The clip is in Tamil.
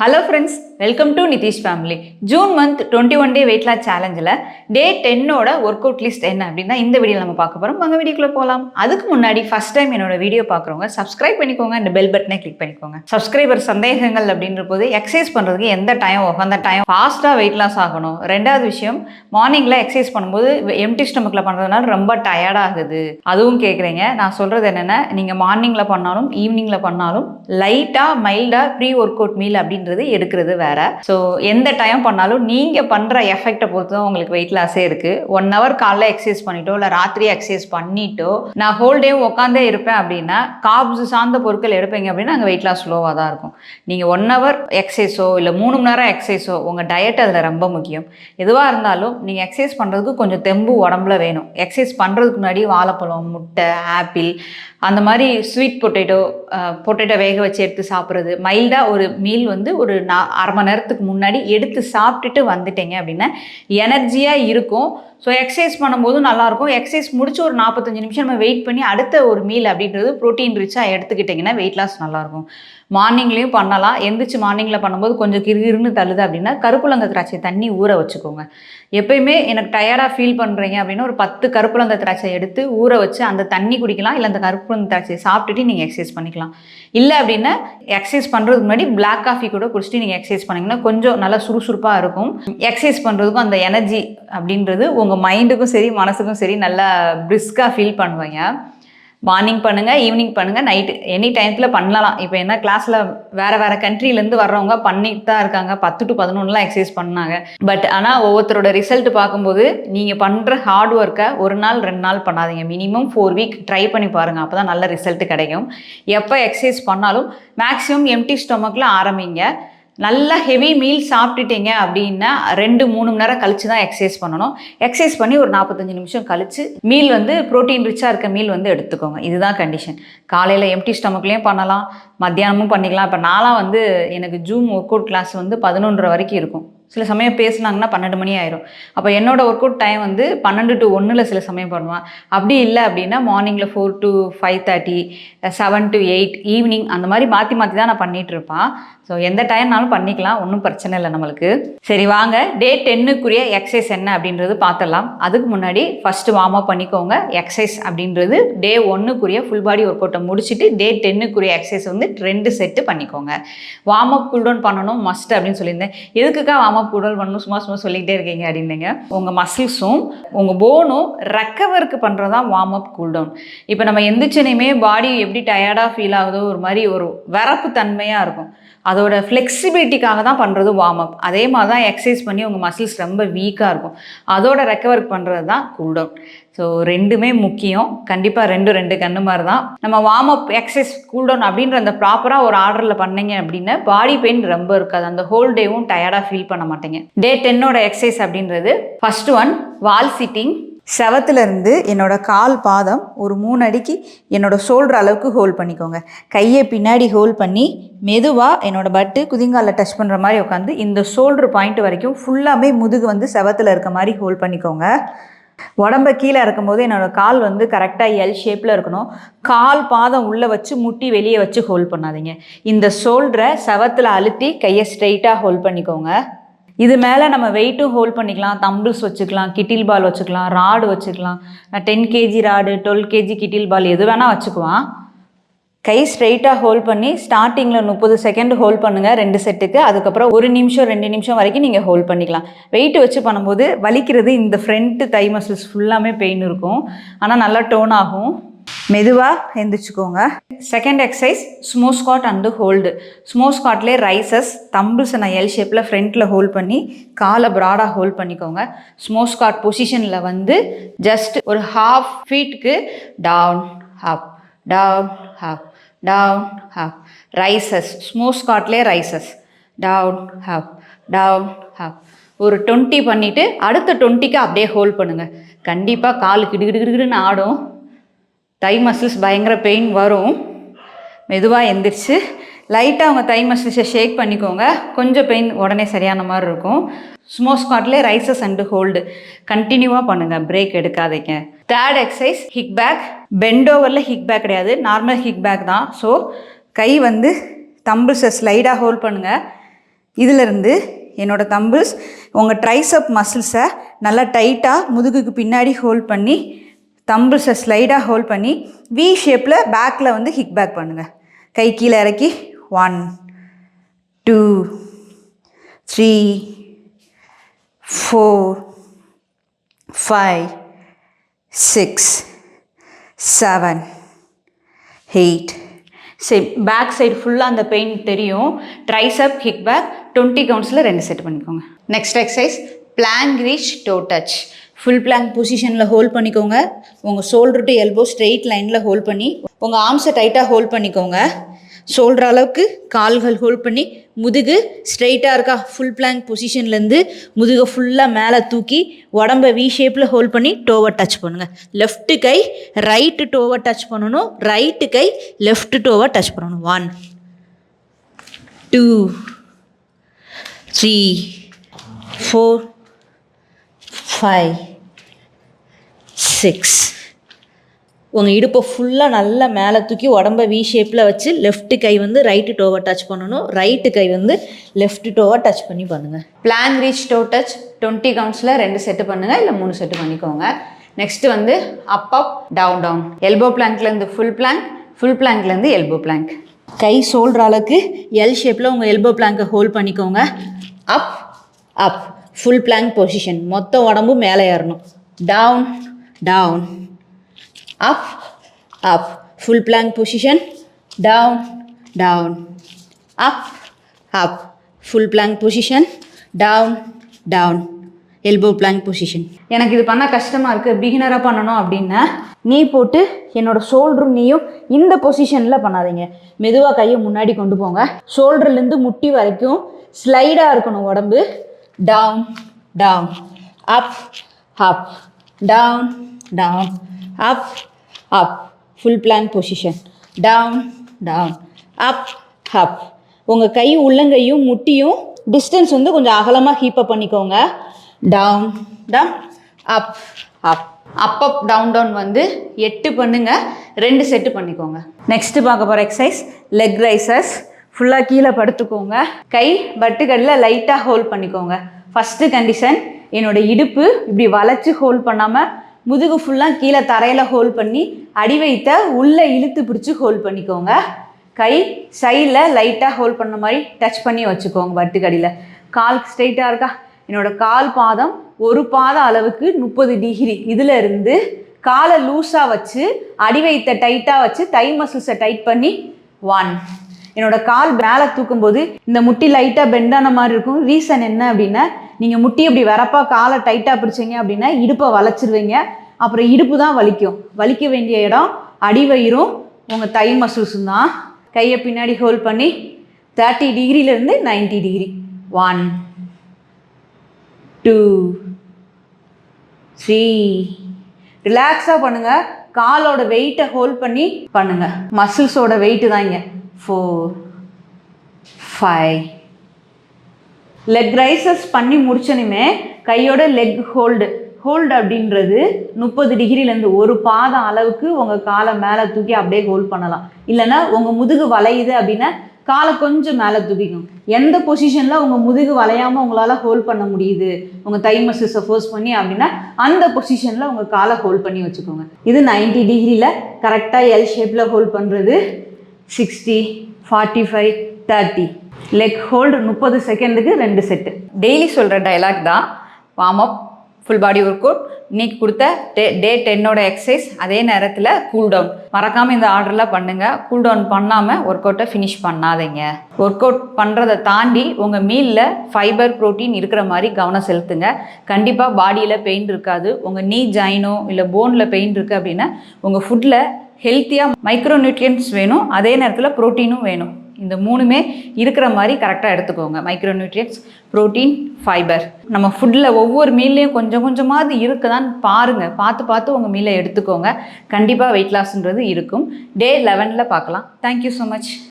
Hello friends, welcome to Nitish family. June month 21 day weight loss சேலஞ்சில் டே 10ஓட ஒர்க் அவுட் லிஸ்ட் என்ன அப்படின்னா இந்த வீடியோவில் நம்ம பார்க்க போகிறோம். வாங்க வீடியோக்குள்ளே போகலாம். அதுக்கு முன்னாடி ஃபஸ்ட் டைம் என்னோட வீடியோ பார்க்குறவங்க சப்ஸ்கிரைப் பண்ணிக்கோங்க, இந்த பெல் பட்டனை கிளிக் பண்ணிக்கோங்க. சப்ஸ்கிரைபர் சந்தேகங்கள் அப்படின்ற போது எக்ஸசைஸ் பண்ணுறதுக்கு எந்த டைம் உகந்த டைம், ஃபாஸ்ட்டாக வெயிட் லாஸ் ஆகணும். ரெண்டாவது விஷயம், மார்னிங்கில் எக்ஸசைஸ் பண்ணும்போது எம்டி ஸ்டமக்கில் பண்ணுறதுனால ரொம்ப டயர்டாகுது, அதுவும் கேட்குறீங்க. நான் சொல்கிறது என்னென்னா, நீங்கள் மார்னிங்கில் பண்ணாலும் ஈவினிங்கில் பண்ணாலும் லைட்டாக மைல்டாக ப்ரீ ஒர்க் அவுட் மீல் அப்படின்றது எடுக்கிறது வேற. ஸோ எந்த டைம் பண்ணாலும் நீங்கள் பண்ணுற எஃபெக்டை பொறுத்து தான் உங்களுக்கு வெயிட் லாஸே இருக்குது. 1 hour காலைல எக்ஸசைஸ் பண்ணிட்டோ இல்லை ராத்திரி எக்ஸசைஸ் பண்ணிட்டோ நான் ஹோல் டே உட்காந்தே இருப்பேன் அப்படின்னா, கார்ப்ஸ் சார்ந்த பொருட்கள் எடுப்பீங்க அப்படின்னா அங்கே வெயிட் லாஸ் ஸ்லோவாக தான் இருக்கும். நீங்கள் 1 hour எக்ஸசைஸோ இல்லை 3 மணி நேரம் எக்ஸசைஸோ உங்கள் டயட் அதில் ரொம்ப முக்கியம். எதுவாக இருந்தாலும் நீங்கள் எக்ஸசைஸ் பண்ணுறதுக்கு கொஞ்சம் தெம்பு உடம்புல வேணும். எக்ஸசைஸ் பண்ணுறதுக்கு முன்னாடி வாழைப்பழம், முட்டை, ஆப்பிள், அந்த மாதிரி ஸ்வீட் பொட்டேட்டோ வேக வச்சு எடுத்து சாப்பிட்றது, மைல்டாக ஒரு மீல் வந்து ஒரு 1/2 மணி நேரத்துக்கு முன்னாடி எடுத்து சாப்பிட்டுட்டு வந்துட்டீங்க அப்படின்னா எனர்ஜியாக இருக்கும். ஸோ எக்ஸசைஸ் பண்ணும்போது நல்லாயிருக்கும். எக்ஸசைஸ் முடிச்சு ஒரு 45 நிமிஷம் நம்ம வெயிட் பண்ணி அடுத்த ஒரு மீல் அப்படின்றது ப்ரோட்டீன் ரிச்சாக எடுத்துக்கிட்டிங்கன்னா வெயிட் லாஸ் நல்லாயிருக்கும். மார்னிங்லேயும் பண்ணலாம். எந்திரிச்சு மார்னிங்கில் பண்ணும்போது கொஞ்சம் கிருகிருன்னு தள்ளுது அப்படின்னா கருப்புலந்த திராட்சை தண்ணி ஊற வச்சுக்கோங்க. எப்பயுமே எனக்கு டயர்டாக ஃபீல் பண்ணுறீங்க அப்படின்னா ஒரு 10 கருப்புலந்த திராட்சை எடுத்து ஊற வச்சு அந்த தண்ணி குடிக்கலாம். இல்லை அந்த கருப்புலந்த திராட்சையை சாப்பிட்டுட்டு நீங்கள் எக்ஸசைஸ் பண்ணிக்கலாம். இல்லை அப்படின்னா எக்ஸசைஸ் பண்ணுறதுக்கு முன்னாடி பிளாக் காஃபி கூட குடிச்சிட்டு நீங்கள் எக்ஸசைஸ் பண்ணிங்கன்னா கொஞ்சம் நல்லா சுறுசுறுப்பாக இருக்கும். எக்ஸசைஸ் பண்ணுறதுக்கும் அந்த எனர்ஜி அப்படின்றது உங்கள் மைண்டுக்கும் சரி மனசுக்கும் சரி நல்லா பிரிஸ்காக ஃபீல் பண்ணுவீங்க. மார்னிங் பண்ணுங்கள், ஈவினிங் பண்ணுங்கள், நைட்டு எனி டைத்தில் பண்ணலாம். இப்போ என்ன கிளாஸில் வேறு கண்ட்ரிலேருந்து வர்றவங்க பண்ணிட்டு தான் இருக்காங்க. 10 to 11 எக்ஸசைஸ் பண்ணாங்க. பட் ஆனால் ஒவ்வொருத்தரோட ரிசல்ட் பார்க்கும்போது நீங்கள் பண்ணுற ஹார்ட் ஒர்க்கை 1 நாள் 2 நாள் பண்ணாதீங்க. மினிமம் 4 week ட்ரை பண்ணி பாருங்கள். அப்போ தான் நல்ல ரிசல்ட் கிடைக்கும். எப்போ எக்ஸசைஸ் பண்ணாலும் மேக்ஸிமம் எம்டி ஸ்டொமக்கில் ஆரம்பிங்க. நல்லா ஹெவி மீல் சாப்பிட்டுட்டீங்க அப்படின்னா 2-3 மணி நேரம் கழிச்சு தான் எக்ஸசைஸ் பண்ணணும். எக்ஸசைஸ் பண்ணி ஒரு 45 நிமிஷம் கழிச்சு மீல் வந்து ப்ரோட்டீன் ரிச்சாக இருக்க மீல் வந்து எடுத்துக்கோங்க. இதுதான் கண்டிஷன். காலையில் எம்டி ஸ்டமக்லேயும் பண்ணலாம், மத்தியானமும் பண்ணிக்கலாம். இப்போ நான்லாம் வந்து எனக்கு ஜூம் ஒர்க் அவுட் கிளாஸ் வந்து 11:30 வரைக்கும் இருக்கும். சில சமயம் பேசுனாங்கன்னா 12 மணி ஆயிரும். அப்போ என்னோட ஒர்க் அவுட் டைம் வந்து 12 to 1 சில சமயம் பண்ணுவேன். அப்படி இல்லை அப்படின்னா மார்னிங்கில் 4 to 5:30, 7 to 8, ஈவினிங் அந்த மாதிரி மாற்றி தான் நான் பண்ணிகிட்டு இருப்பேன். ஸோ எந்த டைம்னாலும் பண்ணிக்கலாம், ஒன்றும் பிரச்சனை இல்லை நம்மளுக்கு. சரி வாங்க, டே 10க்குரிய எக்ஸசைஸ் என்ன அப்படின்றது பார்த்துடலாம். அதுக்கு முன்னாடி ஃபஸ்ட்டு வார்ம் அப் பண்ணிக்கோங்க. எக்ஸசைஸ் அப்படின்றது டே 1க்குரிய ஃபுல் பாடி ஒர்க் அவுட்டை முடிச்சுட்டு டே 10க்குரிய எக்ஸசைஸ் வந்து 2 செட்டு பண்ணிக்கோங்க. வார்ம் அப் கூல் டவுன் பண்ணணும் மஸ்ட் அப்படின்னு சொல்லியிருந்தேன். எதுக்குக்கா வார்ம் அப் கூல் டவுன் பண்ணணும் சும்மா சொல்லிக்கிட்டே இருக்கீங்க அப்படின்னீங்க. உங்கள் மசில்ஸும் உங்கள் போனும் ரெக்கவருக்கு பண்ணுறது தான் வார்ம் அப் கூல் டவுன். இப்போ நம்ம எந்திரிச்சனையுமே பாடி எப்படி டயர்டாக ஃபீல் ஆகுதோ ஒரு மாதிரி ஒரு வரப்பு தன்மையாக இருக்கும். அதோட ஃப்ளெக்சிபிலிட்டிக்காக தான் பண்ணுறது வார்ம் அப். அதே மாதிரி தான் எக்ஸசைஸ் பண்ணி உங்கள் மசில்ஸ் ரொம்ப வீக்காக இருக்கும். அதோட ரெக்கவர் பண்ணுறது தான் கூல் டவுன். ஸோ ரெண்டுமே முக்கியம். கண்டிப்பாக ரெண்டு கண்ணு மாதிரி தான். நம்ம warm up, exercise, cool down அப்படின்ற அந்த ப்ராப்பராக ஒரு ஆர்டரில் பண்ணீங்க அப்படின்னா பாடி பெயின் ரொம்ப இருக்காது. அந்த ஹோல் டேவும் டயர்டாக ஃபீல் பண்ண மாட்டீங்க. டே 10ஓட எக்ஸசைஸ் அப்படின்றது ஃபர்ஸ்ட் ஒன், வால் சிட்டிங். செவத்துலேருந்து என்னோட கால் பாதம் ஒரு 3 அடிக்கு என்னோட ஷோல்டர் அளவுக்கு ஹோல்ட் பண்ணிக்கோங்க. கையை பின்னாடி ஹோல்ட் பண்ணி மெதுவாக என்னோடய பட்டு குதிங்காலில் டச் பண்ணுற மாதிரி உட்காந்து இந்த ஷோல்டர் பாயிண்ட் வரைக்கும் ஃபுல்லாமே முதுகு வந்து செவத்தில் இருக்க மாதிரி ஹோல்ட் பண்ணிக்கோங்க. உடம்ப கீழே இருக்கும்போது என்னோடய கால் வந்து கரெக்டாக எல் ஷேப்பில் இருக்கணும். கால் பாதம் உள்ளே வச்சு முட்டி வெளியே வச்சு ஹோல்ட் பண்ணாதீங்க. இந்த ஷோல்டரை செவத்தில் அழுத்தி கையை ஸ்ட்ரெயிட்டாக ஹோல்ட் பண்ணிக்கோங்க. இது மேலே நம்ம வெயிட்டும் ஹோல்ட் பண்ணிக்கலாம். தம்பிள்ஸ் வச்சுக்கலாம், கிட்டில் பால் வச்சுக்கலாம், ராடு வச்சுக்கலாம். 10 kg ராடு, 12 kg கிட்டில் பால் எது வேணால் வச்சுக்குவான். கை ஸ்ட்ரெயிட்டாக ஹோல்ட் பண்ணி ஸ்டார்டிங்கில் 30 செகண்ட் ஹோல்ட் பண்ணுங்கள் 2 செட்டுக்கு. அதுக்கப்புறம் 1 நிமிஷம் 2 நிமிஷம் வரைக்கும் நீங்கள் ஹோல்ட் பண்ணிக்கலாம். வெயிட் வச்சு பண்ணும்போது வலிக்கிறது இந்த ஃப்ரண்ட் தை மசில்ஸ் ஃபுல்லாமே பெயின் இருக்கும். ஆனால் நல்லா டோன் ஆகும். மெதுவாக எந்திரிச்சுக்கோங்க. Second exercise sumo squat and hold. Sumo ஸ்குவாட்லேயே ரைசஸ், தம்பிள்ஸை நான் எல் ஷேப்பில் ஃப்ரண்ட்டில் ஹோல்ட் பண்ணி காலை ப்ராடாக ஹோல்ட் பண்ணிக்கோங்க. ஸ்மோ ஸ்குவாட் பொசிஷனில் வந்து ஜஸ்ட் ஒரு 1/2 feet down up, down up, down up. Raises, sumo ஸ்குவாட்லேயே raises, down up, down up. ஒரு 20 பண்ணிவிட்டு அடுத்த 20க்கு அப்படியே ஹோல்ட் பண்ணுங்கள். கண்டிப்பாக கால் கிடுகிடுன்னு ஆடும். தை மசில்ஸ் பயங்கர பெயின் வரும். மெதுவாக எந்திரிச்சு லைட்டாக அவங்க தை மசில்ஸை ஷேக் பண்ணிக்கோங்க. கொஞ்சம் பெயின் உடனே சரியான மாதிரி இருக்கும். ஸ்மோ ஸ்குவாட்லேயே ரைசஸ் அண்டு ஹோல்டு கண்டினியூவாக பண்ணுங்கள், பிரேக் எடுக்காதீங்க. Third exercise kick back. Bent ஓவரில் ஹிக் பேக் கிடையாது, நார்மல் ஹிக் பேக் தான். ஸோ கை வந்து தம்பிள்ஸை ஸ்லைடாக ஹோல்ட் பண்ணுங்கள். இதிலிருந்து என்னோடய தம்பிள்ஸ் உங்கள் ட்ரைசப் மசில்ஸை நல்லா டைட்டாக முதுகுக்கு பின்னாடி ஹோல்ட் பண்ணி தம்பிள்ஸை ஸ்லைடாக ஹோல்ட் பண்ணி வி ஷேப்பில் பேக்கில் வந்து ஹிக் பேக் பண்ணுங்கள். கை கீழே இறக்கி 1 2 3 4 5 6 7 8 சரி. பேக் சைடு ஃபுல்லாக அந்த பெயின் தெரியும். ட்ரைசப் ஹிக் பேக் 20 கவுண்ட்ஸில் 2 செட் பண்ணிக்கோங்க. Next exercise plank reach toe touch. Full plank பொசிஷனில் ஹோல்ட் பண்ணிக்கோங்க. உங்கள் ஷோல்டர் டு எல்போ ஸ்ட்ரெயிட் லைனில் ஹோல்ட் பண்ணி உங்கள் ஆர்ம்ஸை டைட்டாக ஹோல்ட் பண்ணிக்கோங்க. ஷோல்டர் அளவுக்கு கால்கள் ஹோல்ட் பண்ணி முதுகு ஸ்ட்ரெயிட்டாக இருக்கா ஃபுல் பிளாங்க் பொசிஷன்லேருந்து முதுகை ஃபுல்லாக மேலே தூக்கி உடம்பை வி ஷேப்பில் ஹோல்ட் பண்ணி டோவை டச் பண்ணுங்கள். லெஃப்ட்டு கை ரைட்டு டோவை டச் பண்ணணும். ரைட்டு கை லெஃப்ட் டோவை டச் பண்ணணும். 1 2 3 4 5 6. உங்கள் இடுப்பை ஃபுல்லாக நல்லா மேலே தூக்கி உடம்பை வி ஷேப்பில் வச்சு லெஃப்ட்டு கை வந்து ரைட்டு டோவை டச் பண்ணணும். ரைட்டு கை வந்து லெஃப்ட் டோவை டச் பண்ணி பண்ணுங்கள். பிளாங்க் ரீச் டோ டச் 20 கவுண்ட்ஸில் 2 செட்டு பண்ணுங்கள், இல்லை 3 செட்டு பண்ணிக்கோங்க. நெக்ஸ்ட்டு வந்து up up down down. Elbow பிளாங்க்லேருந்து ஃபுல் பிளாங்க், ஃபுல் பிளாங்க்லேருந்து எல்போ பிளாங்க். கை ஷோல்டர் அளவுக்கு எல் ஷேப்பில் உங்கள் எல்போ பிளாங்கை ஹோல்ட் பண்ணிக்கோங்க. Up up full plank position. மொத்த உடம்பு மேலே ஏறணும். Down down up up full plank position. down down up up full plank position. down down elbow plank position. எனக்கு இது பண்ண கஷ்டமாக இருக்குது, பிகினராக பண்ணணும் அப்படின்னா நீ போட்டு என்னோடய ஷோல்டரும் நீயும் இந்த பொசிஷனில் பண்ணாதீங்க. மெதுவாக கையை முன்னாடி கொண்டு போங்க. ஷோல்டர்லேருந்து முட்டி வரைக்கும் ஸ்லைடாக இருக்கணும் உடம்பு. Down down up up down down up up full plank position. down down up up. உங்கள் கை உள்ளங்கையும் முட்டியும் டிஸ்டன்ஸ் வந்து கொஞ்சம் அகலமாக ஹீப்பப் பண்ணிக்கோங்க. டவுன் டவுன் அப் அப் அப் அப் டவுன் டவுன் வந்து 8 பண்ணுங்க, 2 செட்டு பண்ணிக்கோங்க. நெக்ஸ்ட்டு பார்க்க போகிற எக்ஸசைஸ் லெக் ரைசஸ். ஃபுல்லாக கீழே படுத்துக்கோங்க. கை பட்டுக்கடியில் லைட்டாக ஹோல்ட் பண்ணிக்கோங்க. ஃபஸ்ட்டு கண்டிஷன், என்னோடய இடுப்பு இப்படி வளைச்சி ஹோல்ட் பண்ணாமல் முதுகு ஃபுல்லாக கீழே தரையில் ஹோல்ட் பண்ணி அடி வைத்த உள்ளே இழுத்து பிடிச்சி ஹோல்ட் பண்ணிக்கோங்க. கை சைடில் லைட்டாக ஹோல்ட் பண்ண மாதிரி டச் பண்ணி வச்சுக்கோங்க வட்டுக்கடியில். கால் ஸ்ட்ரெயிட்டாக இருக்கா? என்னோடய கால் பாதம் ஒரு பாதம் அளவுக்கு 30 டிகிரி. இதில் இருந்து காலை லூஸாக வச்சு அடி வைத்த டைட்டாக வச்சு தை மசில்ஸை டைட் பண்ணி 1. என்னோடய கால் மேலே தூக்கும்போது இந்த முட்டி லைட்டாக பெண்டான மாதிரி இருக்கும். ரீசன் என்ன அப்படின்னா, நீங்கள் முட்டி இப்படி வரப்பா காலை டைட்டாக பிடிச்சிங்க அப்படின்னா இடுப்பை வளைச்சிருவீங்க. அப்புறம் இடுப்பு தான் வலிக்கும். வலிக்க வேண்டிய இடம் அடிவயிறும் உங்கள் தை மசில்ஸும் தான். கையை பின்னாடி ஹோல்ட் பண்ணி 30 டிகிரிலேருந்து 90 டிகிரி. 1 2 3. ரிலாக்ஸாக பண்ணுங்கள். காலோட வெயிட்டை ஹோல்ட் பண்ணி பண்ணுங்கள். மசில்ஸோட வெயிட்டு தான் இங்கே. 4 5. லெக் ரைசஸ் பண்ணி முடிச்சனுமே கையோட லெக் ஹோல்டு அப்படின்றது 30 டிகிரிலேருந்து ஒரு பாதம் அளவுக்கு உங்கள் காலை மேலே தூக்கி அப்படியே ஹோல்ட் பண்ணலாம். இல்லைன்னா உங்கள் முதுகு வளையுது அப்படின்னா காலை கொஞ்சம் மேலே தூக்கிக்கும். எந்த பொசிஷனில் உங்கள் முதுகு வளையாமல் உங்களால் ஹோல்ட் பண்ண முடியுது, உங்கள் தை மசில்ஸை ஃபோர்ஸ் பண்ணி அப்படின்னா அந்த பொசிஷனில் உங்கள் காலை ஹோல்ட் பண்ணி வச்சுக்கோங்க. இது 90 டிகிரியில் கரெக்டாக எல் ஷேப்பில் ஹோல்ட் பண்ணுறது. 60 45 30. லெக் ஹோல்டு 30 செகண்டுக்கு 2 செட்டு. டெய்லி சொல்கிற டைலாக் தான். Warm up, full body work out, இன்னைக்கு கொடுத்த டே 10ஓட எக்ஸசைஸ், அதே நேரத்தில் கூல் டவுன். மறக்காமல் இந்த ஆர்டர்லாம் பண்ணுங்கள். கூல் டவுன் பண்ணாமல் ஒர்க் அவுட்டை ஃபினிஷ் பண்ணாதீங்க. ஒர்க் அவுட் பண்ணுறதை தாண்டி உங்கள் மீலில் ஃபைபர் ப்ரோட்டீன் இருக்கிற மாதிரி கவனம் செலுத்துங்க. கண்டிப்பாக பாடியில் பெயின் இருக்காது. உங்கள் நீ ஜாயினோ இல்லை போனில் பெயின் இருக்குது அப்படின்னா உங்கள் ஃபுட்டில் ஹெல்த்தியாக மைக்ரோ நியூட்ரியன்ஸ் வேணும், அதே நேரத்தில் ப்ரோட்டீனும் வேணும். இந்த 3மே இருக்கிற மாதிரி கரெக்டாக எடுத்துக்கோங்க. Micro nutrients, protein, fibre. நம்ம ஃபுட்டில் ஒவ்வொரு மீல்லையும் கொஞ்சம் கொஞ்சமாவது இருக்குதான்னு பாருங்கள். பார்த்து உங்கள் மீலை எடுத்துக்கோங்க. கண்டிப்பாக வெயிட் லாஸ்ன்றது இருக்கும். டே 11ல் பார்க்கலாம். Thank you so much.